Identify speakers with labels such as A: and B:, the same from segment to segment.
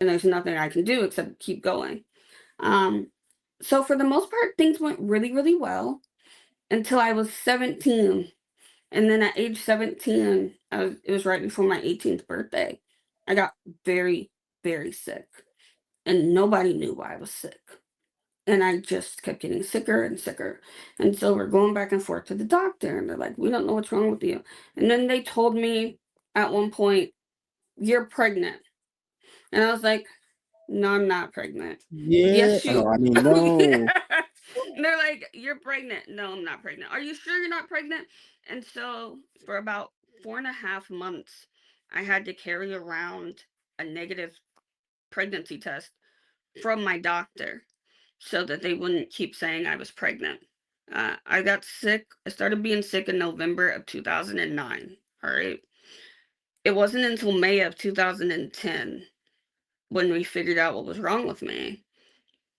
A: and there's nothing I can do except keep going. Um, so for the most part, things went really, really well until I was 17. And then at age 17, it was right before my 18th birthday. I got very, very sick, and nobody knew why I was sick. And I just kept getting sicker and sicker. And so we're going back and forth to the doctor, and they're like, we don't know what's wrong with you. And then they told me at one point, you're pregnant. And I was like, no, I'm not pregnant.
B: Yeah.
A: Yes,
B: Oh,
A: you.
B: I mean, no.
A: Yeah. They're like, you're pregnant. No, I'm not pregnant. Are you sure you're not pregnant? And so for about 4.5 months, I had to carry around a negative pregnancy test from my doctor so that they wouldn't keep saying I was pregnant. I got sick. I started being sick in November of 2009. All right. It wasn't until May of 2010 when we figured out what was wrong with me.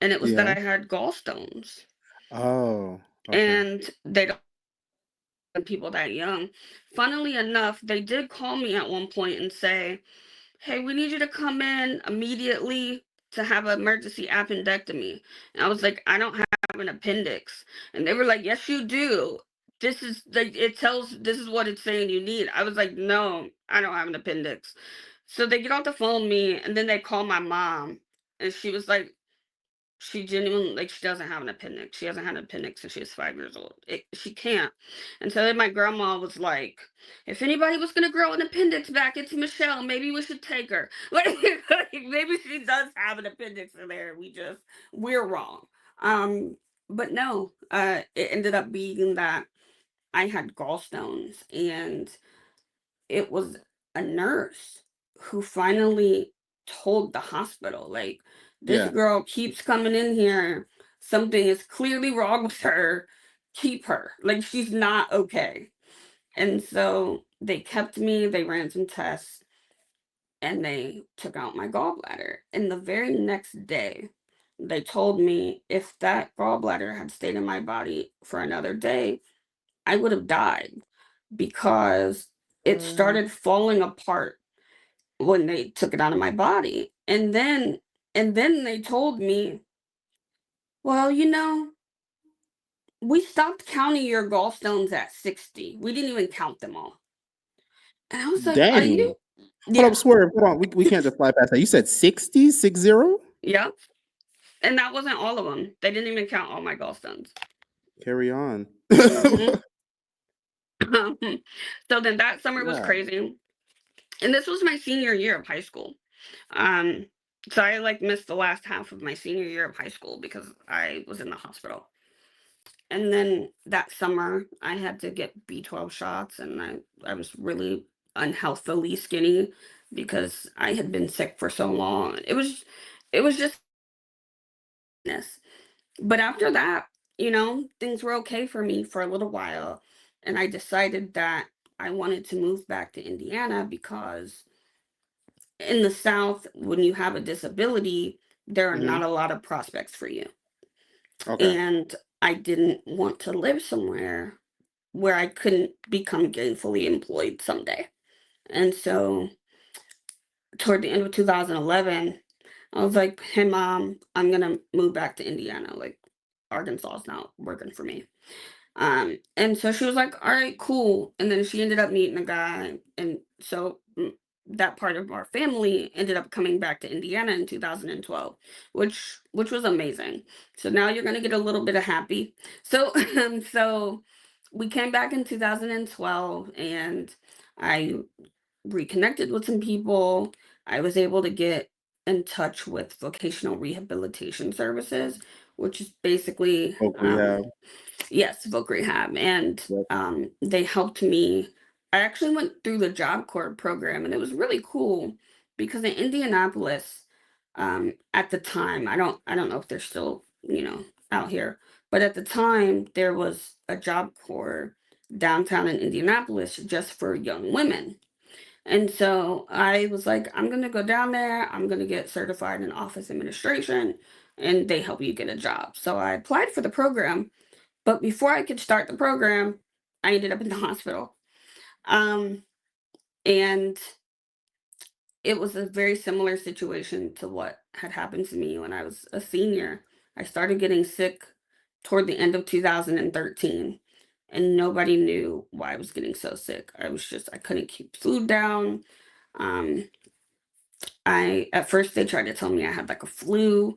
A: And it was that
B: Yeah.
A: I had gallstones.
B: Oh, okay.
A: And they don't have people that young. Funnily enough, they did call me at one point and say, hey, we need you to come in immediately to have an emergency appendectomy. And I was like, I don't have an appendix. And they were like, yes, you do. This is like, it tells, this is what it's saying you need. I was like, no, I don't have an appendix. So they get off the phone with me, and then they call my mom. And she was like, she genuinely, like, she doesn't have an appendix. She hasn't had an appendix since she was 5 years old. She can't. And so then my grandma was like, if anybody was going to grow an appendix back, it's Michelle. Maybe we should take her. Like, maybe she does have an appendix in there. We're wrong. But no, it ended up being that I had gallstones, and it was a nurse who finally told the hospital, like, this
B: Yeah.
A: girl keeps coming in here. Something is clearly wrong with her. Keep her. Like, she's not okay. And so they kept me, they ran some tests, and they took out my gallbladder. And the very next day, they told me if that gallbladder had stayed in my body for another day, I would have died because it
B: Uh,
A: started falling apart when they took it out of my body. And then they told me, well, we stopped counting your gallstones at 60. We didn't even count them all. And I was like, are
B: dang.
A: you?
B: Hold up,
A: Yeah.
B: swerve. Hold on. We can't just fly past that. You said 60, 60?
A: Yep. And that wasn't all of them. They didn't even count all my gallstones.
B: Carry on.
A: Hmm. So then that summer was
B: Yeah.
A: crazy. And this was my senior year of high school. Um, so I like missed the last half of my senior year of high school because I was in the hospital. And then that summer I had to get B12 shots, and I was really unhealthily skinny because I had been sick for so long. It was just this. But after that, things were okay for me for a little while. And I decided that I wanted to move back to Indiana because in the South, when you have a disability, there are
B: Hmm.
A: not a lot of prospects for you.
B: Okay.
A: And I didn't want to live somewhere where I couldn't become gainfully employed someday. And so toward the end of 2011, I was like, hey, mom, I'm going to move back to Indiana. Like, Arkansas is not working for me. And so she was like, all right, cool. And then she ended up meeting a guy. And so that part of our family ended up coming back to Indiana in 2012, which was amazing. So now you're gonna get a little bit of happy. So so we came back in 2012, and I reconnected with some people. I was able to get in touch with vocational rehabilitation services, which is basically
B: Folk rehab.
A: yes, voc rehab, and
B: Yep.
A: they helped me. I actually went through the Job Corps program, and it was really cool because in Indianapolis, at the time, I don't know if they're still, out here, but at the time there was a Job Corps downtown in Indianapolis just for young women. And so I was like, I'm going to go down there. I'm going to get certified in office administration, and they help you get a job. So I applied for the program, but before I could start the program, I ended up in the hospital. Um, and it was a very similar situation to what had happened to me when I was a senior. I started getting sick toward the end of 2013, and nobody knew why I was getting so sick. I couldn't keep food down. Um, I At first they tried to tell me I had like a flu.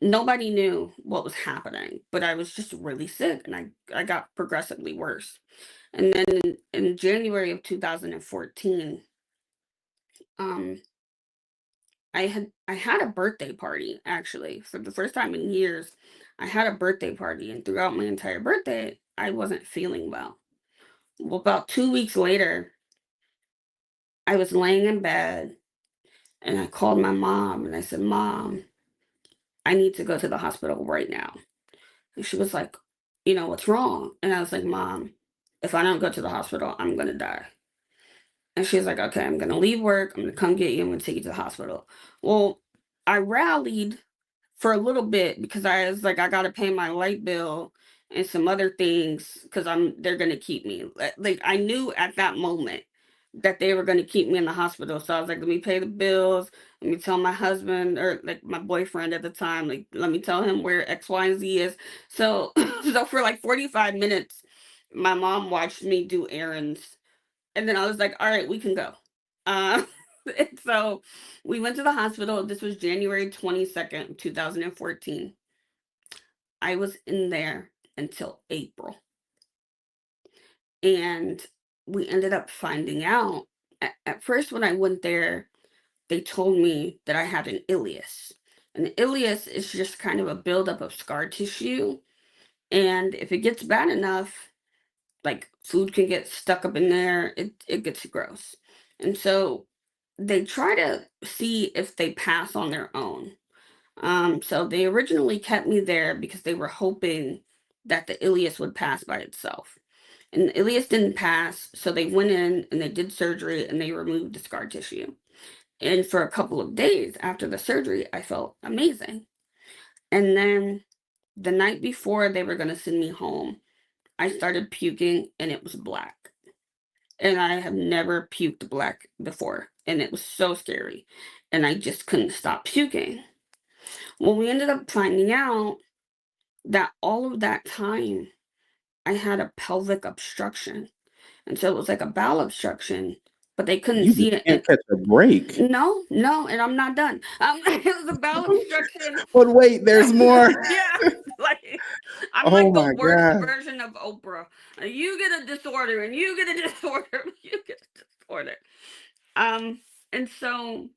A: Nobody knew what was happening, but I was just really sick, and I got progressively worse. And then in January of 2014, um, I had a birthday party actually for the first time in years. I had a birthday party, and throughout my entire birthday, I wasn't feeling well. Well, about 2 weeks later, I was laying in bed, and I called my mom, and I said, "Mom, I need to go to the hospital right now." And she was like, "What's wrong?" And I was like, "Mom, if I don't go to the hospital, I'm gonna die." And she was like, "Okay, I'm gonna leave work. I'm gonna come get you. I'm gonna take you to the hospital." Well, I rallied for a little bit because I was like, I gotta pay my light bill and some other things because they're gonna keep me. Like I knew at that moment that they were gonna keep me in the hospital. So I was like, let me pay the bills, let me tell my husband or like my boyfriend at the time, like let me tell him where X, Y, and Z is. So so for like 45 minutes, my mom watched me do errands, and then I was like, all right, we can go. Uh, and so we went to the hospital. This was January 22nd, 2014. I was in there until April. And we ended up finding out at first when I went there, they told me that I had an ileus. An ileus is just kind of a buildup of scar tissue. And if it gets bad enough, like food can get stuck up in there, it gets gross. And so they try to see if they pass on their own. So they originally kept me there because they were hoping that the ileus would pass by itself. And the ileus didn't pass, so they went in and they did surgery and they removed the scar tissue. And for a couple of days after the surgery, I felt amazing. And then the night before they were going to send me home, I started puking and it was black. And I have never puked black before, and it was so scary. And I just couldn't stop puking. Well, we ended up finding out that all of that time I had a pelvic obstruction. And so it was like a bowel obstruction, but they couldn't
B: You just
A: see it.
B: can't catch a break.
A: No, no, and I'm not done. It was a bowel obstruction.
B: But wait, there's more.
A: Yeah, like I'm
B: Oh
A: like the
B: my
A: worst
B: god.
A: version of Oprah. You get a disorder, and you get a disorder, you get a disorder. Um, and so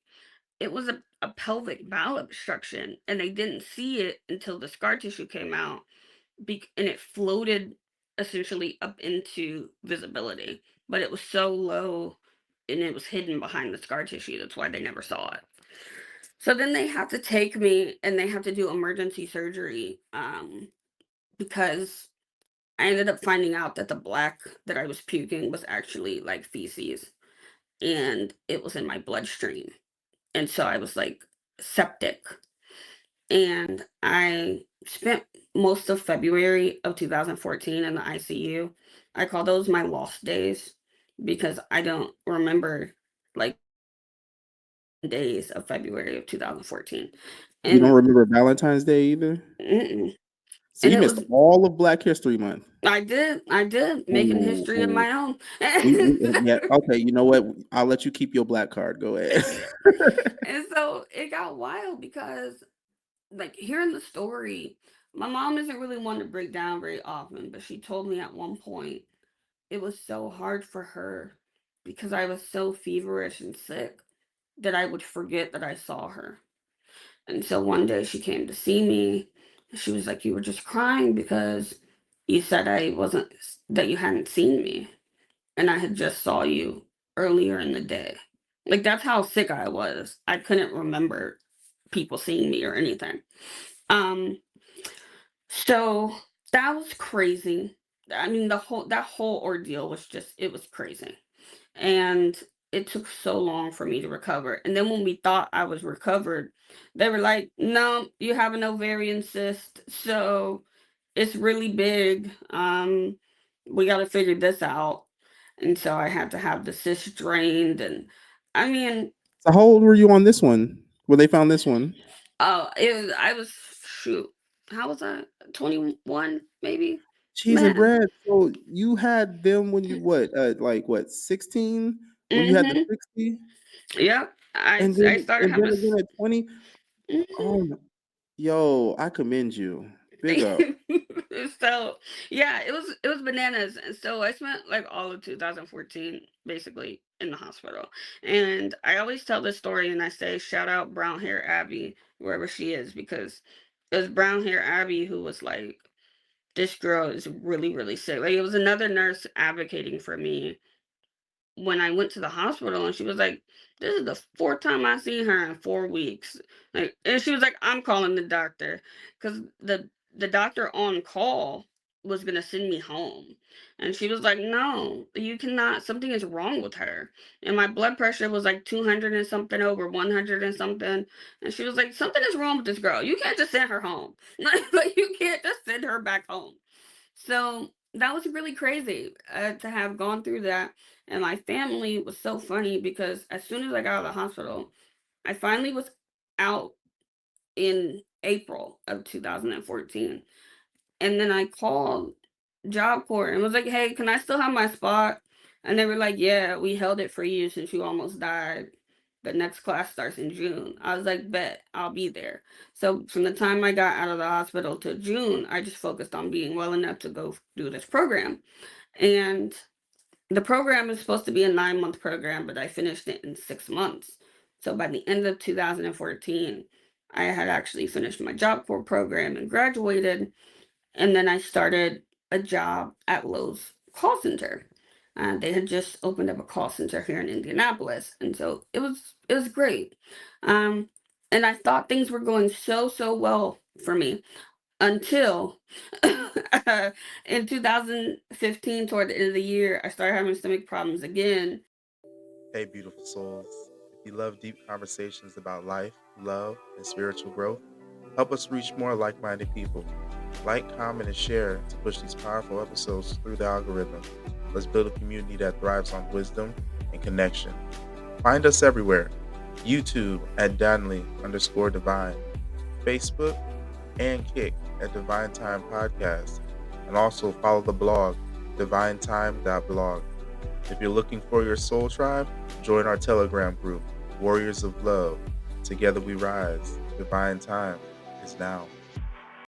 A: it was a pelvic bowel obstruction, and they didn't see it until the scar tissue came out, and it floated essentially up into visibility, but it was so low and it was hidden behind the scar tissue. That's why they never saw it. So then they have to take me and they have to do emergency surgery because I ended up finding out that the black that I was puking was actually like feces and it was in my bloodstream. And so I was like septic. And I spent most of February of 2014 in the ICU. I call those my lost days because I don't remember like days of February of 2014.
B: You don't
A: And
B: remember Valentine's Day either?
A: mm-mm.
B: So
A: And
B: you
A: it
B: missed
A: was
B: all of Black History Month.
A: I did making
B: Ooh,
A: history of
B: ooh.
A: my own.
B: Yeah, okay, you know what? I'll let you keep your black card. Go ahead.
A: And so it got wild because like hearing the story, my mom isn't really one to break down very often, but she told me at one point it was so hard for her because I was so feverish and sick that I would forget that I saw her. And so one day she came to see me. She was like, "You were just crying because you said I wasn't, that you hadn't seen me. And I had just saw you earlier in the day." Like that's how sick I was. I couldn't remember people seeing me or anything. Um, so that was crazy. I mean, that whole ordeal was just it was crazy. And it took so long for me to recover. And then when we thought I was recovered, they were like, "No, you have an ovarian cyst, so it's really big. We got to figure this out." And so I had to have the cyst drained, and I mean,
B: So how old were you on this one when they found this one?
A: Oh, I was, shoot, how was I? 21, maybe?
B: Cheese and
A: Man.
B: bread. So you had them when you what, like what, 16? When you had the
A: Mhm.
B: 60?
A: Yep. I
B: And
A: I
B: then
A: started having
B: again at 20? Oh
A: mhm.
B: my, yo, I commend you. Big up.
A: So yeah, it was bananas. And so I spent like all of 2014 basically in the hospital. And I always tell this story and I say shout out brown hair Abby wherever she is, because it was brown hair Abby who was like, this girl is really really sick. Like, it was another nurse advocating for me when I went to the hospital, and she was like, "This is the fourth time I seen her in 4 weeks." Like, and she was like, "I'm calling the doctor," because the doctor on call was gonna send me home, and she was like, "No, you cannot. Something is wrong with her." And my blood pressure was like 200 and something over 100 and something, and she was like, "Something is wrong with this girl. You can't just send her home. Like, you can't just send her back home." So that was really crazy to have gone through that. And my family was so funny because as soon as I got out of the hospital, I finally was out in April of 2014. And then I called Job Corps and was like, hey, can I still have my spot? And they were like, yeah, we held it for you since you almost died. The next class starts in June. I was like, bet, I'll be there. So from the time I got out of the hospital to June, I just focused on being well enough to go do this program. And the program is supposed to be a 9-month program, but I finished it in 6 months. So by the end of 2014, I had actually finished my Job Corps program and graduated. And then I started a job at Lowe's call center. They had just opened up a call center here in Indianapolis, and so it was great. Um, and I thought things were going so well for me until in 2015, toward the end of the year, I started having stomach problems again.
C: Hey, beautiful souls. If you love deep conversations about life, love, and spiritual growth, help us reach more like minded people. Like, comment, and share to push these powerful episodes through the algorithm. Let's build a community that thrives on wisdom and connection. Find us everywhere: YouTube at Danley_Divine, Facebook and Kick at Divine Time Podcast, and also follow the blog, divinetime.blog. If you're looking for your soul tribe, join our Telegram group, Warriors of Love. Together we rise. Divine time is now.